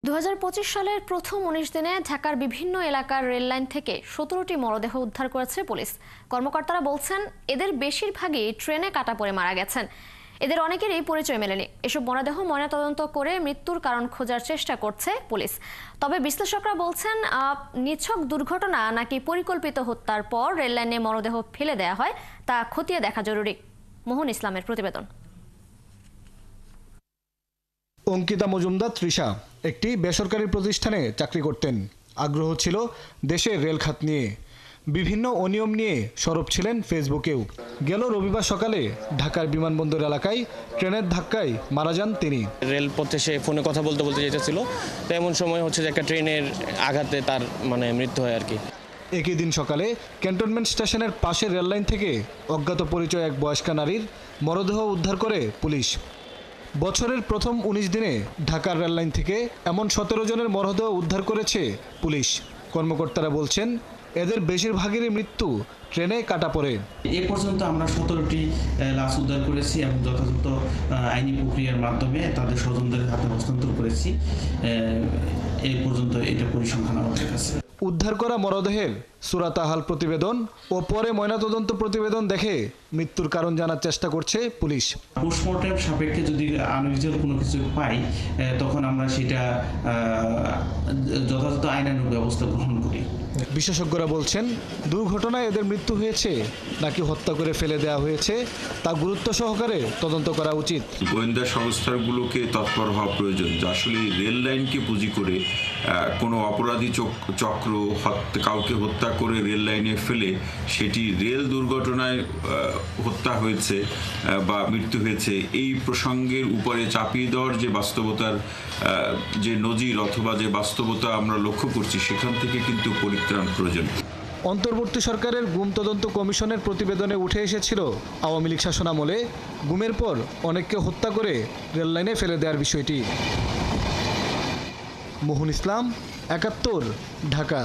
2025 সালের প্রথম 19 দিনে ঢাকার বিভিন্ন এলাকার রেললাইন থেকে 17টি মরদেহ উদ্ধার করেছে পুলিশ। কর্মকর্তারা বলছেন, এদের বেশিরভাগই ট্রেনে কাটা পড়ে মারা গেছেন। এদের অনেকেরই পরিচয় মেলেনি। এসব মরদেহ ময়নাতদন্ত করে মৃত্যুর কারণ খোঁজার চেষ্টা করছে পুলিশ। তবে বিশ্লেষকরা বলছেন, নিছক দুর্ঘটনা নাকি পরিকল্পিত হত্যার পর রেললাইনে মরদেহ ফেলে দেওয়া হয় তা খতিয়ে দেখা জরুরি। মোহন ইসলামের প্রতিবেদন। অঙ্কিতা মজুমদার তৃষা একটি বেসরকারি প্রতিষ্ঠানে চাকরি করতেন। আগ্রহ ছিল দেশের রেলখাত নিয়ে। বিভিন্ন অনিয়ম নিয়ে সরব ছিলেন ফেসবুকেও। গেল রবিবার সকালে ঢাকার বিমানবন্দর এলাকায় ট্রেনের ধাক্কায় মারা যান তিনি। রেলপথে সে ফোনে কথা বলতে যেতেছিল, তো এমন সময় হচ্ছে যে একটা ট্রেনের আঘাতে তার মৃত্যু হয় আর কি। একই দিন সকালে ক্যান্টনমেন্ট স্টেশনের পাশের রেললাইন থেকে অজ্ঞাত পরিচয় এক বয়স্কা নারীর মরদেহ উদ্ধার করে পুলিশ। বছরের প্রথম 19 দিনে ঢাকার রেললাইন থেকে এমন 17 জনের মরদেহ উদ্ধার করেছে পুলিশ। কর্মকর্তারা বলছেন, এদের বেশিরভাগেরই মৃত্যু ট্রেনে কাটা পড়ে। এ পর্যন্ত আমরা 17টি লাশ উদ্ধার করেছি এবং যথাযথ আইনি প্রক্রিয়ার মাধ্যমে তাদের স্বজনদের হাতে হস্তান্তর করেছি। এই পর্যন্ত এটা পরিসংখ্যান আমাদের কাছে। উদ্ধার করা মরদেহের সুরাতাহাল প্রতিবেদন ও পরে ময়নাতদন্ত প্রতিবেদন দেখে মৃত্যুর কারণ জানার চেষ্টা করছে পুলিশ। পোস্টমর্টেম সাপেক্ষে যদি আনইউজুয়াল কোনো কিছু পাই, তখন আমরা সেটা যথাযথ আইনানুগ ব্যবস্থা গ্রহণ করি। বিশেষজ্ঞরা বলছেন, দুর্ঘটনায় এদের মৃত্যু হয়েছে নাকি হত্যা করে ফেলে দেওয়া হয়েছে তা গুরুত্ব সহকারে তদন্ত করা উচিত। গোয়েন্দা সংস্থাগুলোকে তৎপর হওয়া প্রয়োজন। আসলে রেল লাইনকে পুঁজি করে কোনো অপরাধী চক্র কাউকে হত্যা করে রেল লাইনে ফেলে সেটি রেল দুর্ঘটনায় হত্যা হয়েছে বা মৃত্যু হয়েছে এই প্রসঙ্গের উপরে চাপিয়ে দেওয়ার যে বাস্তবতার যে নজির অথবা যে বাস্তবতা আমরা লক্ষ্য করছি, সেখান থেকে কিন্তু পরিত্রাণ প্রয়োজন। অন্তর্বর্তী সরকারের গুম তদন্ত কমিশনের প্রতিবেদনে উঠে এসেছিল আওয়ামী লীগ শাসনামলে গুমের পর অনেককে হত্যা করে রেললাইনে ফেলে দেওয়ার বিষয়টি। মোহন ইসলাম, ৭১, ঢাকা।